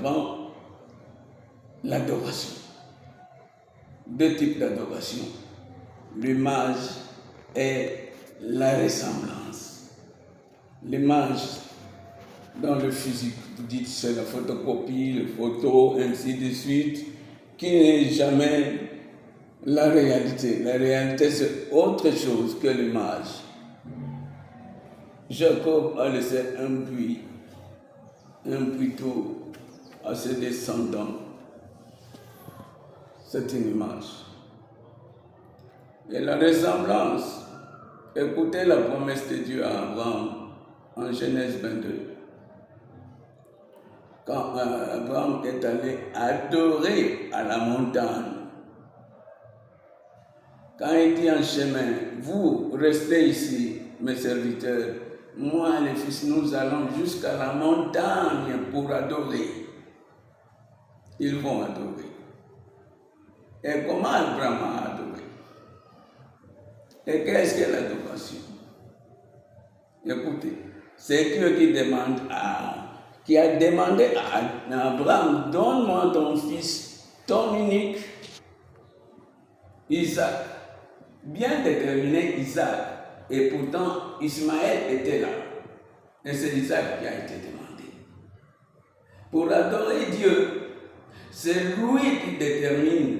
avons l'adoration. Deux types d'adoration. L'image et la ressemblance. L'image dans le physique, vous dites c'est la photocopie, les photos, ainsi de suite, qui n'est jamais la réalité. La réalité, c'est autre chose que l'image. Jacob a laissé un puits à ses descendants. C'est une image. Et la ressemblance, écoutez la promesse de Dieu à Abraham en Genèse 22. Quand Abraham est allé adorer à la montagne, quand il dit en chemin, vous restez ici, mes serviteurs, moi les fils, nous allons jusqu'à la montagne pour adorer. Ils vont adorer. Et comment Abraham a adoré? Et qu'est-ce que l'adoration? Écoutez, c'est Dieu qui a demandé à Abraham, donne-moi ton fils, ton unique, Isaac. Bien déterminé Isaac. Et pourtant, Ismaël était là. Et c'est Isaac qui a été demandé. Pour adorer Dieu, c'est lui qui détermine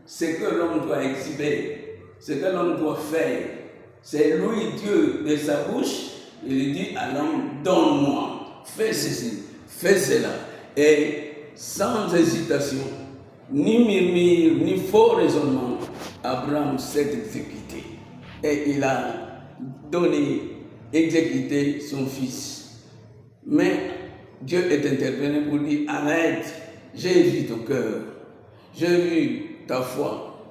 ce que l'homme doit exhiber, ce que l'homme doit faire. C'est lui, Dieu, de sa bouche, il dit à l'homme, donne-moi, fais ceci, fais cela. Et sans hésitation, ni murmure, ni faux raisonnement, Abraham s'est exécuté. Et il a exécuté son fils. Mais Dieu est intervenu pour dire, arrête, j'ai vu ton cœur, j'ai vu ta foi.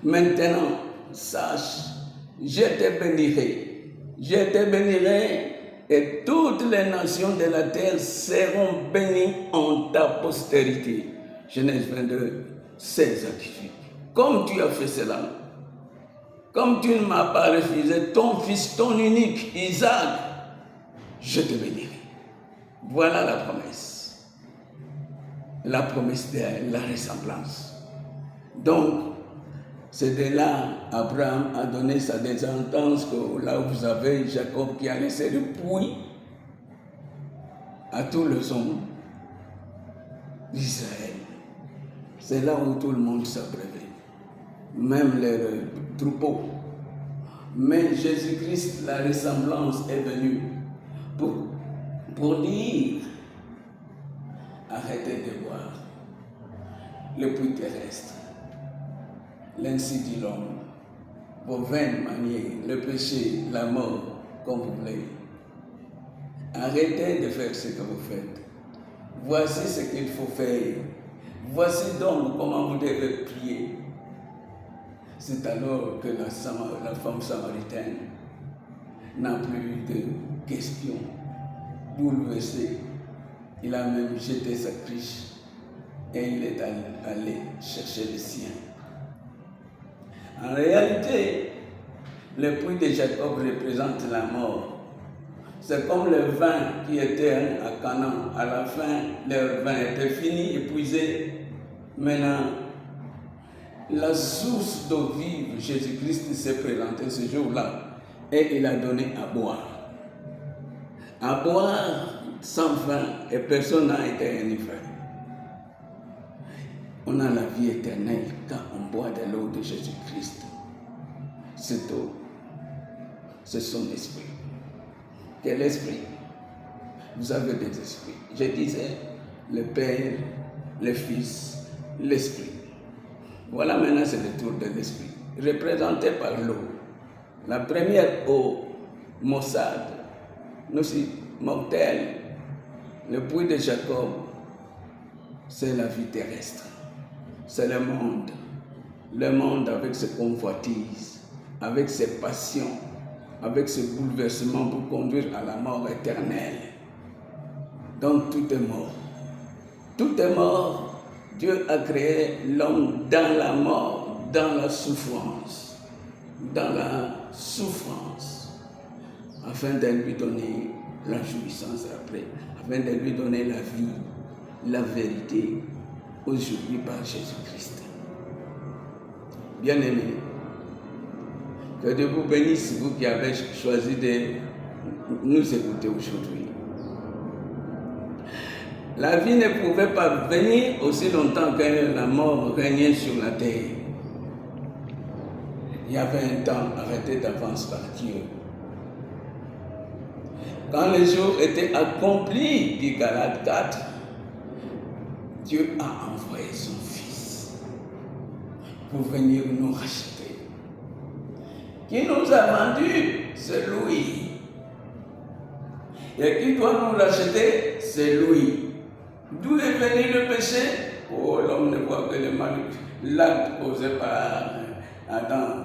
Maintenant, sache, je te bénirai, et toutes les nations de la terre seront bénies en ta postérité. Genèse 22, 16 à 18. Comme tu as fait cela, comme tu ne m'as pas refusé ton fils, ton unique, Isaac, je te bénirai. Voilà la promesse. La promesse de la ressemblance. Donc, c'est de là Abraham a donné sa descendance, que là vous avez Jacob qui a laissé le puits à tous les hommes d'Israël. C'est là où tout le monde s'abreuve, même les troupeaux. Mais Jésus-Christ, la ressemblance est venue pour dire, arrêtez de boire le puits terrestre. L'ainsi dit l'homme, vos vaines manières, le péché, la mort, comme vous voulez. Arrêtez de faire ce que vous faites. Voici ce qu'il faut faire. Voici donc comment vous devez prier. C'est alors que la femme samaritaine n'a plus de questions. Bouleversée, il a même jeté sa cruche et il est allé chercher les siens. En réalité, le puits de Jacob représente la mort. C'est comme le vin qui était à Canaan. À la fin, le vin était fini, épuisé. Maintenant, la source d'eau vive, Jésus-Christ s'est présenté ce jour-là et il a donné à boire. À boire sans fin et personne n'a été enivré. On a la vie éternelle quand on boit de l'eau de Jésus-Christ. Cette eau, c'est son esprit. Quel esprit? Vous avez des esprits. Je disais, le Père, le Fils, l'Esprit. Voilà maintenant, c'est le tour de l'Esprit, représenté par l'eau. La première eau, maussade, mortelle, le puits de Jacob, c'est la vie terrestre. C'est le monde avec ses convoitises, avec ses passions, avec ses bouleversements pour conduire à la mort éternelle. Donc tout est mort. Tout est mort. Dieu a créé l'homme dans la mort, dans la souffrance. Dans la souffrance. Afin de lui donner la jouissance après. Afin de lui donner la vie. la vérité aujourd'hui par Jésus-Christ. Bien-aimés, que Dieu vous bénisse, vous qui avez choisi de nous écouter aujourd'hui. La vie ne pouvait pas venir aussi longtemps que la mort régnait sur la terre. Il y avait un temps arrêté d'avance par Dieu. Quand les jours étaient accomplis, dit Galates 4, Dieu a envoyé son Fils pour venir nous racheter. Qui nous a vendus, c'est lui. Et qui doit nous racheter, c'est lui. D'où est venu le péché? Oh, l'homme ne voit que le mal, l'acte posé par Adam.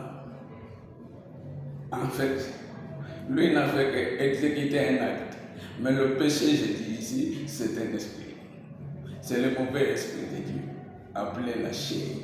En fait, lui n'a fait qu'exécuter un acte. Mais le péché, je dis ici, c'est un esprit. C'est le mauvais esprit de Dieu, appelé la chair.